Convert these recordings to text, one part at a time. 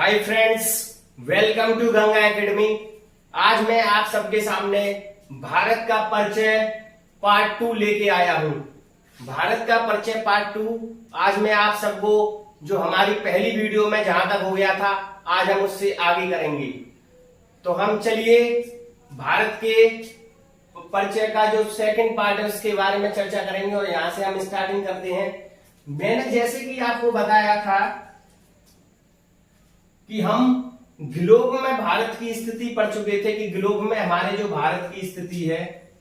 Hi friends, welcome to Ganga academy. आज मैं आप सबके सामने भारत का परिचय पार्ट 2 लेके आया हूं। भारत का परिचय पार्ट 2 आज मैं आप सबको जो हमारी पहली वीडियो में जहां तक हो गया था, आज हम उससे आगे करेंगे। तो हम चलिए भारत के परिचय का जो सेकंड पार्ट है उसके बारे में चर्चा करेंगे और यहां से हम स्टार्टिंग करते हैं। मैंने जैसे कि आपको बताया था कि हम ग्लोब में भारत की स्थिति पढ़ चुके थे कि ग्लोब में हमारे जो भारत की स्थिति है,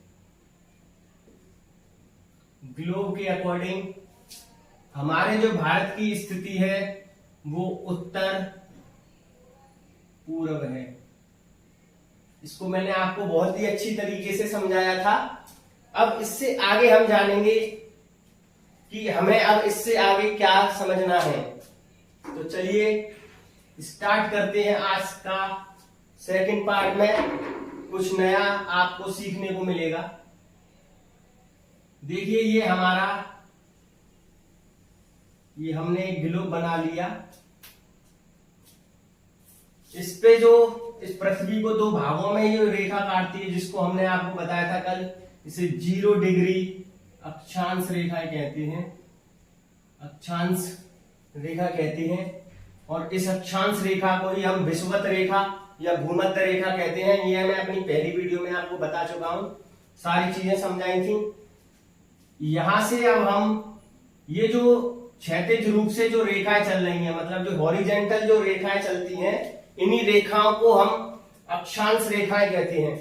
ग्लोब के अकॉर्डिंग हमारे जो भारत की स्थिति है वो उत्तर पूर्व है। इसको मैंने आपको बहुत ही अच्छी तरीके से समझाया था। अब इससे आगे हम जानेंगे कि हमें अब इससे आगे क्या समझना है। तो चलिए स्टार्ट करते हैं। आज का सेकंड पार्ट में कुछ नया आपको सीखने को मिलेगा। देखिए ये हमने एक ग्लोब बना लिया। इस पे जो इस पृथ्वी को दो भागों में ये रेखा काटती है, जिसको हमने आपको बताया था कल, इसे 0 डिग्री अक्षांश रेखा कहते हैं, अक्षांश रेखा कहते हैं। और इस अक्षांश रेखा को ही हम विषुवत रेखा या भूमध्य रेखा कहते हैं। ये मैं अपनी पहली वीडियो में आपको बता चुका हूं, सारी चीजें समझाई थी। यहां से अब हम ये जो क्षैतिज रूप से जो रेखाएं चल रही हैं, मतलब जो हॉरिजेंटल जो रेखाएं चलती हैं, इन्हीं रेखाओं को हम अक्षांश रेखाएं कहते हैं।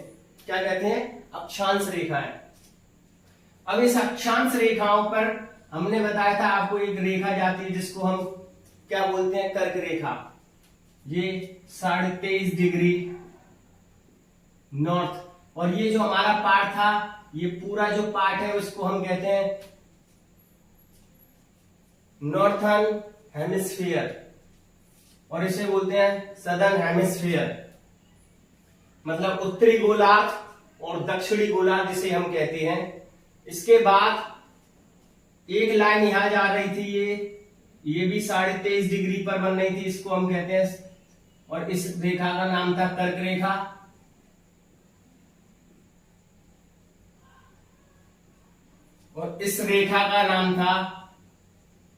क्या कहते हैं? अक्षांश रेखाएं। अब इस अक्षांश रेखाओं पर हमने बताया था आपको एक रेखा जाती है जिसको हम क्या बोलते हैं? कर्क रेखा। ये 23.5 डिग्री नॉर्थ। और ये जो हमारा पार्ट था, ये पूरा जो पार्ट है उसको हम कहते हैं नॉर्थर्न हेमिस्फीयर, और इसे बोलते हैं सदर्न हेमिस्फीयर। मतलब उत्तरी गोलार्ध और दक्षिणी गोलार्ध जिसे हम कहते हैं। इसके बाद एक लाइन यहां जा रही थी, ये भी 23.5 डिग्री पर बन रही थी, इसको हम कहते हैं, और इस रेखा का नाम था कर्क रेखा। और इस रेखा का नाम था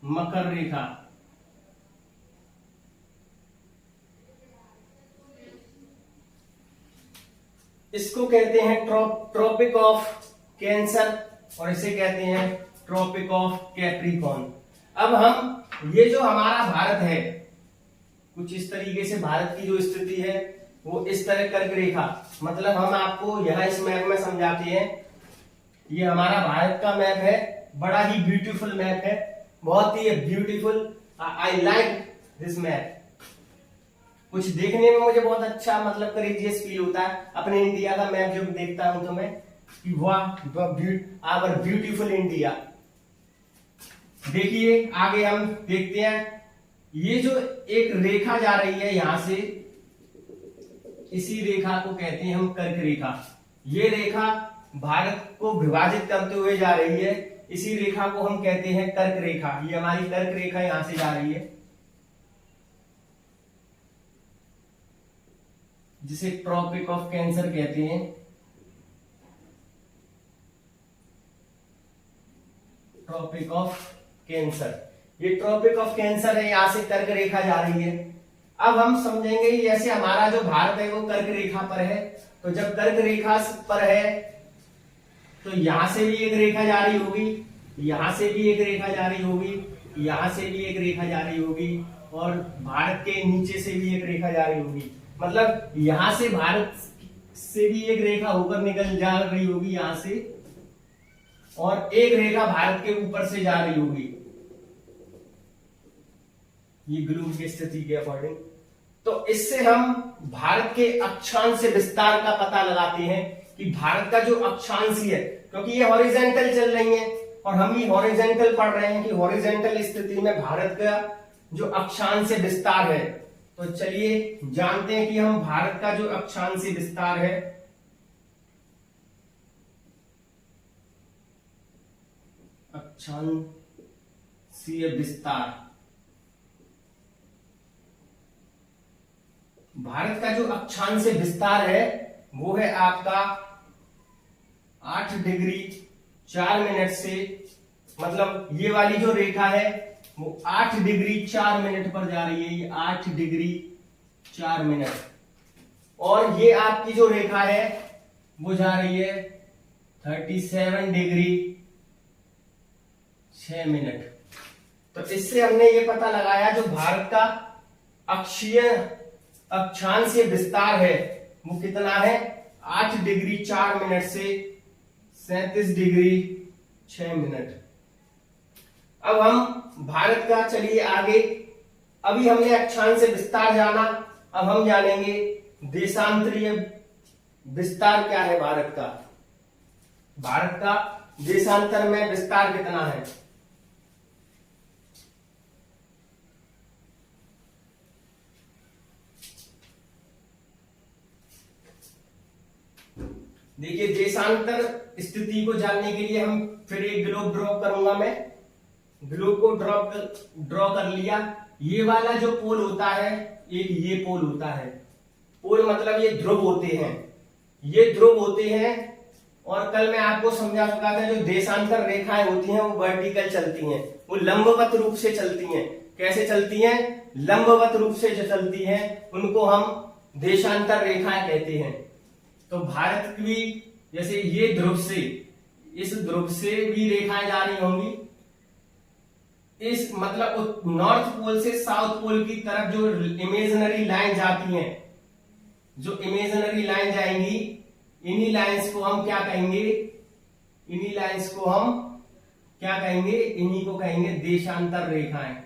मकर रेखा। इसको कहते हैं ट्रॉपिक ऑफ कैंसर, और इसे कहते हैं ट्रॉपिक ऑफ कैप्रिकॉर्न। अब हम ये जो हमारा भारत है, कुछ इस तरीके से भारत की जो स्थिति है वो इस तरह कर्क रेखा, मतलब हम आपको यहां इस मैप में समझाते हैं। ये हमारा भारत का मैप है, बड़ा ही ब्यूटीफुल मैप है, बहुत ही beautiful. I like this map. कुछ देखने में मुझे बहुत अच्छा, मतलब करेजियस फील होता है अपने इंडिया का मैप जब देखता हूं तो मैं, कि वाह आवर ब्यूटीफुल इंडिया। देखिए आगे हम देखते हैं, ये जो एक रेखा जा रही है यहां से, इसी रेखा को कहते हैं हम कर्क रेखा। ये रेखा भारत को विभाजित करते हुए जा रही है, इसी रेखा को हम कहते हैं कर्क रेखा। ये हमारी कर्क रेखा यहां से जा रही है, जिसे ट्रॉपिक ऑफ कैंसर कहते हैं। ट्रॉपिक ऑफ कैंसर, ये ट्रॉपिक ऑफ कैंसर है, यहां से कर्क रेखा जा रही है। अब हम समझेंगे जैसे हमारा जो भारत है वो कर्क रेखा पर है, तो जब कर्क रेखा पर है तो यहां से भी एक रेखा जा रही होगी, यहां से भी एक रेखा जा रही होगी, यहां से भी एक रेखा जा रही होगी, और भारत के नीचे से भी एक रेखा जा रही होगी। मतलब यहां से भारत से भी एक रेखा होकर निकल जा रही होगी यहां से, और एक रेखा भारत के ऊपर से जा रही होगी, ये ग्लोब की स्थिति के अकॉर्डिंग। तो इससे हम भारत के अक्षांश विस्तार का पता लगाते हैं कि भारत का जो अक्षांश है, क्योंकि ये हॉरिजेंटल चल रही है और हम ये हॉरिजेंटल पढ़ रहे हैं कि हॉरिजेंटल स्थिति में भारत का जो अक्षांश विस्तार है। तो चलिए जानते हैं कि हम भारत का जो अक्षांश विस्तार है, अक्षांशीय विस्तार, भारत का जो अक्षांश विस्तार है वो है आपका 8 डिग्री 4 मिनट से, मतलब ये वाली जो रेखा है वो 8 डिग्री 4 मिनट पर जा रही है, ये 8 डिग्री 4 मिनट। और ये आपकी जो रेखा है वो जा रही है 37 डिग्री 6 मिनट। तो इससे हमने ये पता लगाया जो भारत का अक्षीय अक्षांशीय विस्तार है वो कितना है, 8 डिग्री 4 मिनट से 37 डिग्री 6 मिनट। अब हम भारत का चलिए आगे, अभी हमने अक्षांशीय विस्तार जाना, अब हम जानेंगे देशांतरीय विस्तार क्या है भारत का। भारत का देशांतर में विस्तार कितना है। देखिए, देशांतर स्थिति को जानने के लिए हम फिर एक ग्लोब ड्रॉ करूंगा मैं। ग्लोब को ड्रॉ कर लिया। ये वाला जो पोल होता है, एक ये पोल होता है। पोल मतलब ये ध्रुव होते हैं, ये ध्रुव होते हैं। और कल मैं आपको समझा चुका था जो देशांतर रेखाएं होती हैं वो वर्टिकल चलती हैं, वो लंबवत रूप से चलती हैं। कैसे चलती हैं, लंबवत रूप से जो चलती हैं उनको हम देशांतर रेखाएं कहते हैं। तो भारत की जैसे ये ध्रुव से, इस ध्रुव से भी रेखाएं जा रही होंगी, इस मतलब नॉर्थ पोल से साउथ पोल की तरफ जो इमेजिनरी लाइन जाती हैं, जो इमेजिनरी लाइन जाएंगी, इन्हीं लाइंस को हम क्या कहेंगे, इन्हीं लाइंस को हम क्या कहेंगे, इन्हीं को कहेंगे देशांतर रेखाएं।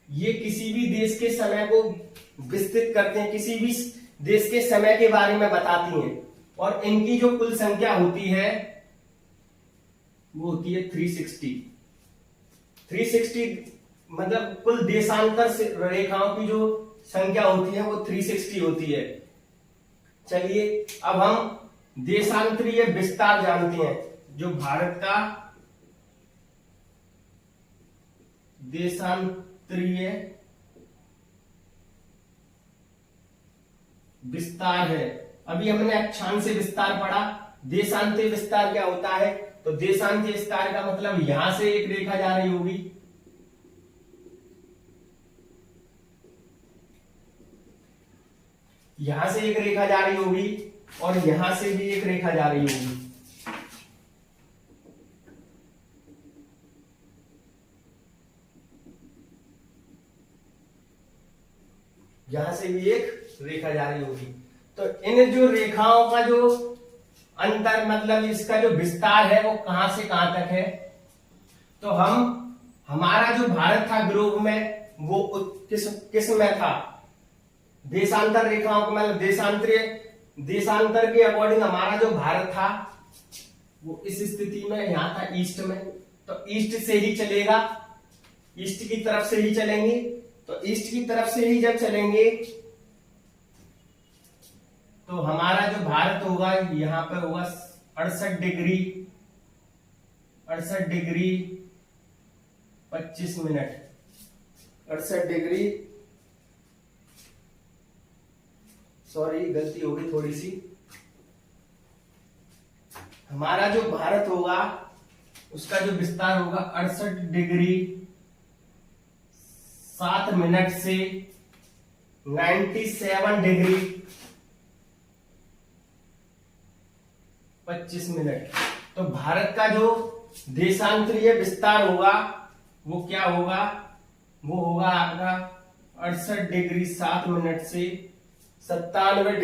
ये किसी भी देश के समय को विस्तृत करते हैं, किसी भी देश के समय के बारे में बताती हैं। और इनकी जो कुल संख्या होती है वो होती है 360। 360 मतलब कुल देशांतर से रेखाओं की जो संख्या होती है वो 360 होती है। चलिए अब हम देशांतरीय विस्तार जानते हैं। जो भारत का देशांतरीय विस्तार है, अभी हमने अक्षांशीय विस्तार पढ़ा। देशांतीय विस्तार क्या होता है, तो देशांतीय विस्तार का मतलब यहां से एक रेखा जा रही होगी, यहां से एक रेखा जा रही होगी और यहां से भी एक रेखा जा रही होगी। यहां से भी एक रेखा जा रही होगी। तो इन जो रेखाओं का जो अंतर मतलब इसका जो विस्तार है वो कहां से कहां तक है। तो हमारा जो भारत था ग्लोब में वो किस में था, देशांतर रेखाओं को मतलब देशांतर के अकॉर्डिंग हमारा जो भारत था वो इस स्थिति में यहां था, ईस्ट में। तो ईस्ट से ही चलेगा, ईस्ट की तरफ से ही चलेंगे। तो ईस्ट की तरफ से ही जब चलेंगे तो हमारा जो भारत होगा यहां पर होगा 68 डिग्री 25 मिनट। 68 डिग्री, सॉरी गलती हो गई थोड़ी सी। हमारा जो भारत होगा उसका जो विस्तार होगा 68 डिग्री 7 मिनट से 97 डिग्री 25 मिनट। तो भारत का जो देशांतरीय विस्तार होगा वो क्या होगा, वो होगा आपका 68 डिग्री 7 मिनट से 97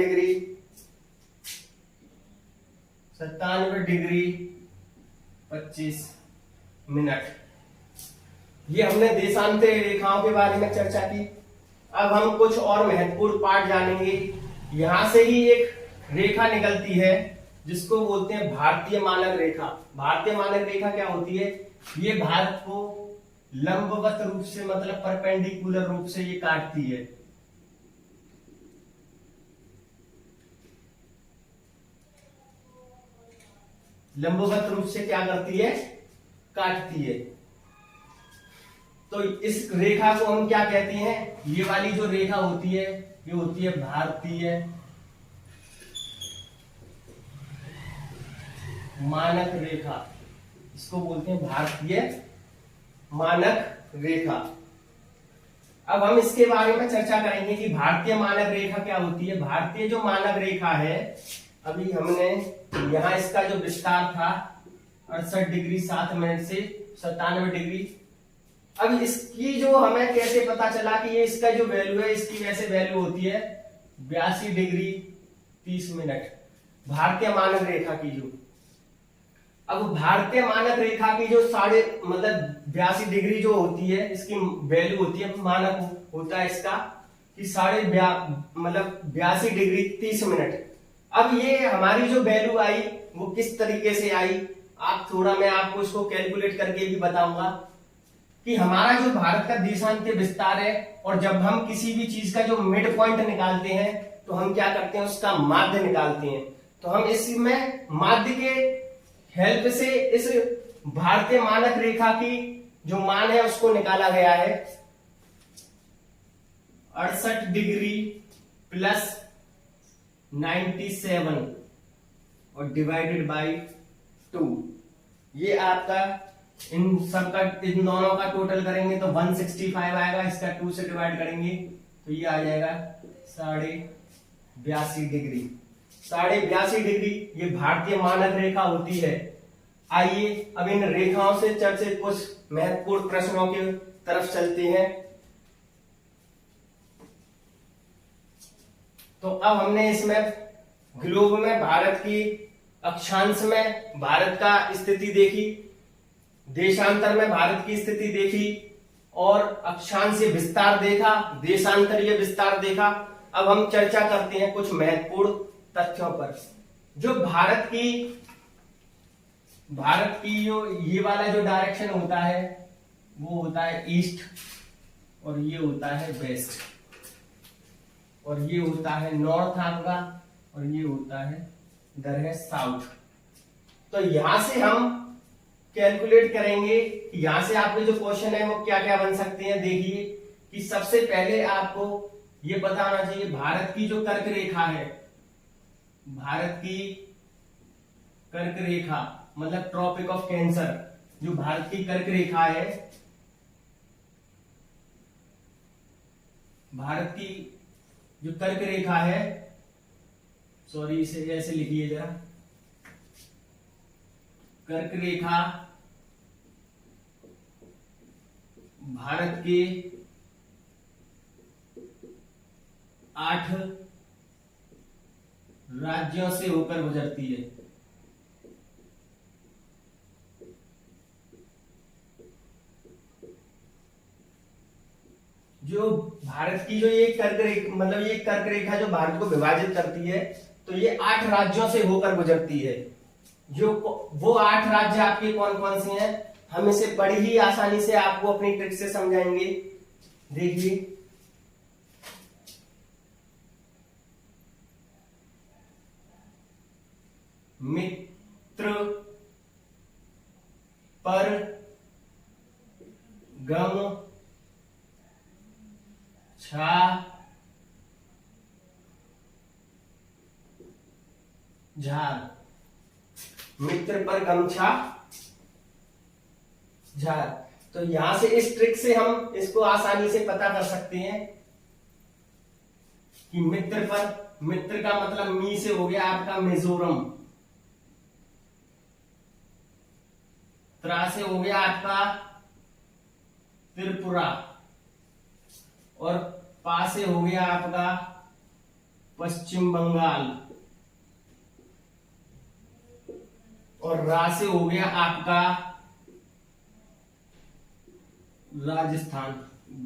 डिग्री 25 मिनट। ये हमने देशांतरीय रेखाओं के बारे में चर्चा की। अब हम कुछ और महत्वपूर्ण पार्ट जानेंगे। यहां से ही एक रेखा निकलती है जिसको बोलते हैं भारतीय मानक रेखा। भारतीय मानक रेखा क्या होती है, ये भारत को लंबवत रूप से मतलब परपेंडिकुलर रूप से ये काटती है। लंबवत रूप से क्या करती है, काटती है। तो इस रेखा को हम क्या कहते हैं, ये वाली जो रेखा होती है ये होती है भारतीय मानक रेखा, इसको बोलते हैं भारतीय मानक रेखा। अब हम इसके बारे में चर्चा करेंगे कि भारतीय मानक रेखा क्या होती है। भारतीय जो मानक रेखा है, अभी हमने यहां इसका जो विस्तार था 68 डिग्री 7 मिनट से 97 डिग्री। अब इसकी जो हमें कैसे पता चला कि ये इसका जो वैल्यू है, इसकी वैसे वैल्यू होती है 82 डिग्री 30 मिनट भारतीय मानक रेखा की जो। अब भारतीय मानक रेखा की जो 82 डिग्री जो होती है, इसकी वैल्यू होती है, मानक होता है इसका कि 82 डिग्री 30 मिनट। अब ये हमारी जो वैल्यू आई वो किस तरीके से आई, आप थोड़ा मैं आपको इसको कैलकुलेट करके भी बताऊंगा कि हमारा जो भारत का देशांतर विस्तार है, और जब हम किसी भी चीज का जो मिड पॉइंट निकालते हैं तो हम क्या करते हैं, उसका माध्य निकालते हैं। तो हम इसमें माध्य के हेल्प से इस भारतीय मानक रेखा की जो मान है उसको निकाला गया है 68 डिग्री प्लस 97 और डिवाइडेड बाय 2। ये आपका इन सबका, इन दोनों का टोटल करेंगे तो 165 आएगा, इसका 2 से डिवाइड करेंगे तो ये आ जाएगा 82.5 डिग्री। 82.5 डिग्री ये भारतीय मानक रेखा होती है। आइए अब इन रेखाओं से चर्चित कुछ महत्वपूर्ण प्रश्नों की तरफ चलते हैं। तो अब हमने इसमें ग्लोब में भारत की, अक्षांश में भारत का स्थिति देखी, देशांतर में भारत की स्थिति देखी, और अक्षांशीय विस्तार देखा, देशांतरीय विस्तार देखा। अब हम चर्चा करते हैं कुछ महत्वपूर्ण तथ्यों पर। जो भारत की जो ये वाला जो डायरेक्शन होता है वो होता है ईस्ट, और ये होता है वेस्ट, और ये होता है नॉर्थ आपका, और ये होता है इधर है साउथ। तो यहां से हम कैलकुलेट करेंगे कि यहां से आपके जो क्वेश्चन है वो क्या क्या बन सकते हैं। देखिए कि सबसे पहले आपको ये पता होना चाहिए भारत की जो कर्क रेखा है, भारत की कर्क रेखा मतलब ट्रॉपिक ऑफ कैंसर, जो भारत की कर्क रेखा है, भारत की जो कर्क रेखा है, सॉरी इसे ऐसे लिखिए जरा, कर्क रेखा भारत के 8 राज्यों से होकर गुजरती है। जो भारत की जो ये कर्क रेखा मतलब ये कर्क रेखा जो भारत को विभाजित करती है, तो ये 8 राज्यों से होकर गुजरती है। जो वो 8 राज्य आपके कौन कौन से हैं, हम इसे बड़ी ही आसानी से आपको अपनी ट्रिक से समझाएंगे। देखिए मित्र पर गम छा झार, मित्र पर गमछा झार। तो यहां से इस ट्रिक से हम इसको आसानी से पता कर सकते हैं कि मित्र पर, मित्र का मतलब मी से हो गया आपका मिजोरम, त्रा से हो गया आपका त्रिपुरा, और पा से हो गया आपका पश्चिम बंगाल, और रा से हो गया आपका राजस्थान,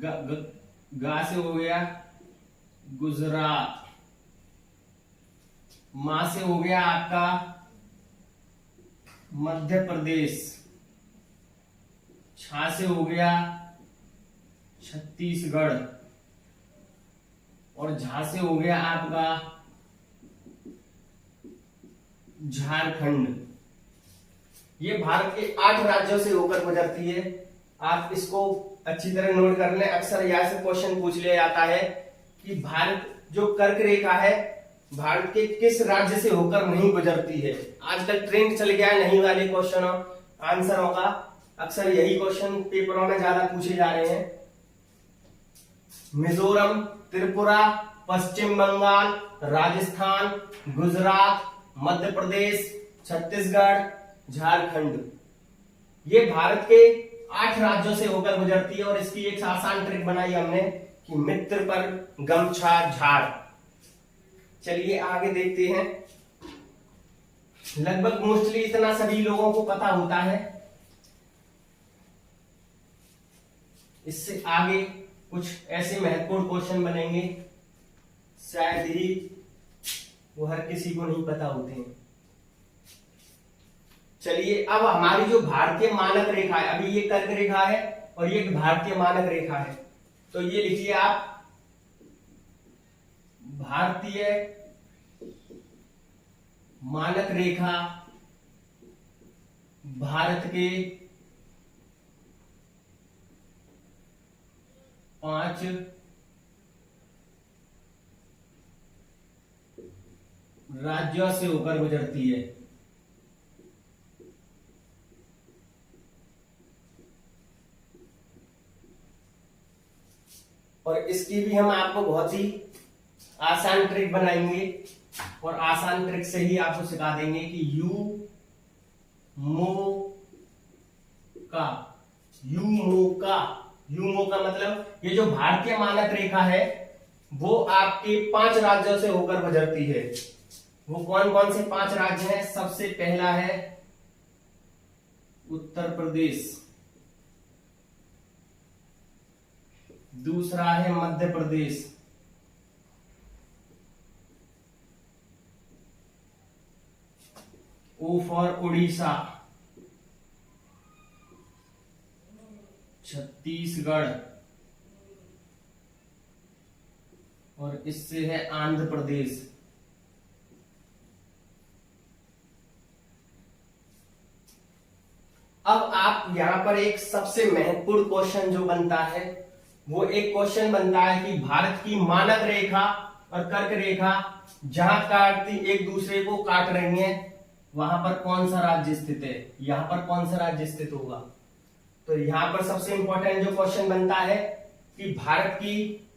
गा से हो गया गुजरात, मा से हो गया आपका मध्य प्रदेश, छा से हो गया छत्तीसगढ़, और झा से हो गया आपका झारखंड। ये भारत के 8 राज्यों से होकर गुजरती है। आप इसको अच्छी तरह नोट कर लें। अक्सर यहाँ से क्वेश्चन पूछ लिया जाता है कि भारत जो कर्क रेखा है भारत के किस राज्य से होकर नहीं गुजरती है। आजकल ट्रेंड चल गया है नहीं वाले क्वेश्चन आंसर होगा, अक्सर यही क्वेश्चन पेपरों में ज्यादा पूछे जा रहे हैं। मिजोरम, त्रिपुरा, पश्चिम बंगाल, राजस्थान, गुजरात, मध्य प्रदेश, छत्तीसगढ़, झारखंड, ये भारत के 8 राज्यों से होकर गुजरती है। और इसकी एक आसान ट्रिक बनाई हमने कि मित्र पर गमछा झाड़। चलिए आगे देखते हैं। लगभग मोस्टली इतना सभी लोगों को पता होता है। इससे आगे कुछ ऐसे महत्वपूर्ण क्वेश्चन बनेंगे शायद ही वो हर किसी को नहीं पता होते हैं। चलिए अब हमारी जो भारतीय मानक रेखा है, अभी ये कर्क रेखा है और ये भारतीय मानक रेखा है, तो ये लिखिए आप भारतीय मानक रेखा भारत के 5 राज्यों से होकर गुजरती है। और इसकी भी हम आपको बहुत ही आसान ट्रिक बनाएंगे और आसान ट्रिक से ही आपको सिखा देंगे कि यू का मतलब ये जो भारतीय मानक रेखा है वो आपके 5 राज्यों से होकर गुजरती है। वो कौन कौन से 5 राज्य हैं? सबसे पहला है उत्तर प्रदेश, दूसरा है मध्य प्रदेश, ओ फॉर उड़ीसा, छत्तीसगढ़ और इससे है आंध्र प्रदेश। अब आप यहां पर एक सबसे महत्वपूर्ण क्वेश्चन जो बनता है वो एक क्वेश्चन बनता है कि भारत की मानक रेखा और कर्क रेखा जहां काटती एक दूसरे को काट रही हैं वहां पर कौन सा राज्य स्थित है? यहां पर कौन सा राज्य स्थित होगा? तो यहां पर सबसे इंपॉर्टेंट जो क्वेश्चन बनता है कि भारत की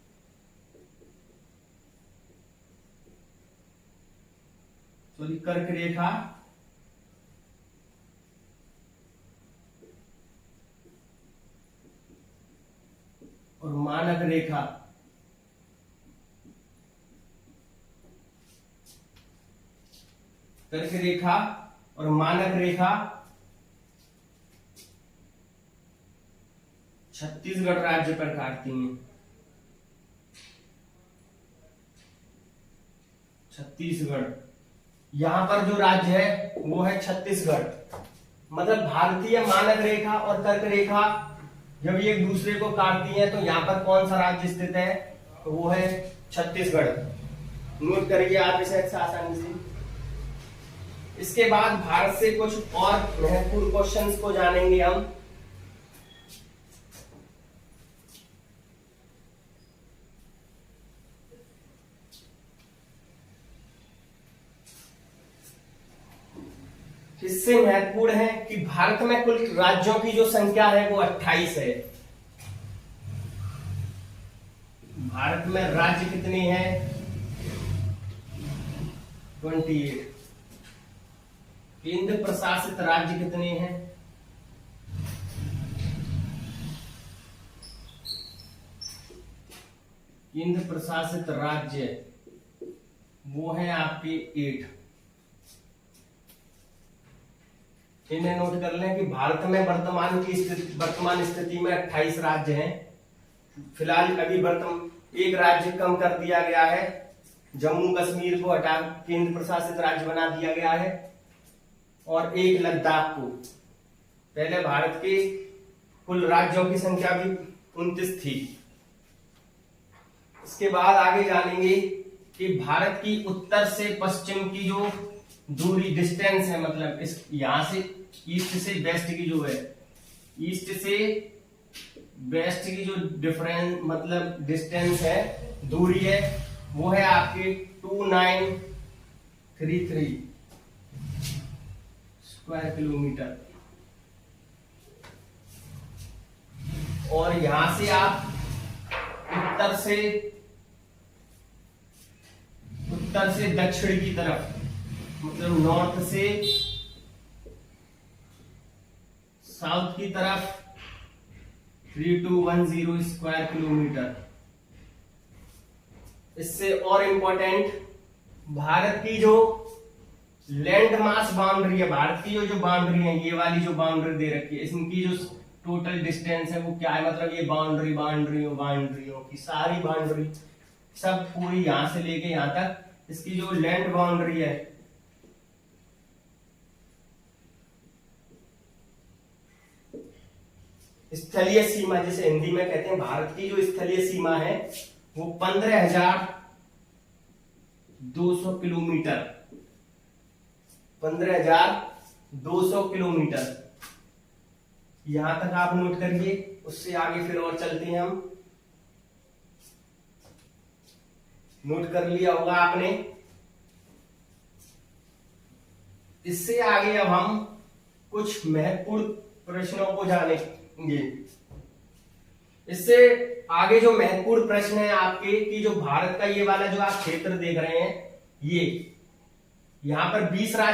कर्क रेखा और मानक रेखा कर्क रेखा और मानक रेखा छत्तीसगढ़ राज्य पर काटती हैं। छत्तीसगढ़, यहां पर जो राज्य है वो है छत्तीसगढ़। मतलब भारतीय मानक रेखा और कर्क रेखा जब ये एक दूसरे को काटती हैं तो यहां पर कौन सा राज्य स्थित है? तो वो है छत्तीसगढ़। नोट करिए आप इसे आसानी से। इसके बाद भारत से कुछ और महत्वपूर्ण क्वेश्चंस को जानेंगे हम। इससे महत्वपूर्ण है कि भारत में कुल राज्यों की जो संख्या है वो 28 है। भारत में राज्य कितने हैं? 28। केंद्र प्रशासित राज्य कितने हैं? केंद्र प्रशासित राज्य वो है आपके 8। इन्हें नोट कर लें कि भारत में वर्तमान स्थिति में 28 राज्य हैं। फिलहाल अभी एक राज्य कम कर दिया गया है, जम्मू कश्मीर को हटा केंद्र प्रशासित राज्य बना दिया गया है और एक लद्दाख को। पहले भारत के कुल राज्यों की संख्या भी 29 थी। इसके बाद आगे जानेंगे कि भारत की उत्तर से पश्चिम की जो दूरी डिस्टेंस है, मतलब इस यहां से ईस्ट से वेस्ट की जो है, ईस्ट से वेस्ट की जो डिफरेंस मतलब डिस्टेंस है, दूरी है, वो है आपकी 2933 स्क्वायर किलोमीटर। और यहां से आप उत्तर से दक्षिण की तरफ, मतलब नॉर्थ से साउथ की तरफ 3210 स्क्वायर किलोमीटर। इससे और इंपॉर्टेंट, भारत की जो लैंड मास बाउंड्री है, भारत की जो बाउंड्री है, ये वाली जो बाउंड्री दे रखी है, इनकी जो टोटल डिस्टेंस है वो क्या है, मतलब ये बाउंड्रियों की सारी बाउंड्री सब पूरी यहां से लेके यहां तक, इसकी जो लैंड बाउंड्री है, स्थलीय सीमा जिसे हिंदी में कहते हैं, भारत की जो स्थलीय सीमा है वो 15,200 किलोमीटर, 15,200 किलोमीटर यहां तक आप नोट करिए। उससे आगे फिर और चलते हैं हम। नोट कर लिया होगा आपने। इससे आगे अब हम कुछ महत्वपूर्ण प्रश्नों को जानेंगे। इससे आगे जो महत्वपूर्ण प्रश्न है आपके कि जो भारत का ये वाला जो आप क्षेत्र देख रहे हैं, ये यहां पर 20 राज्य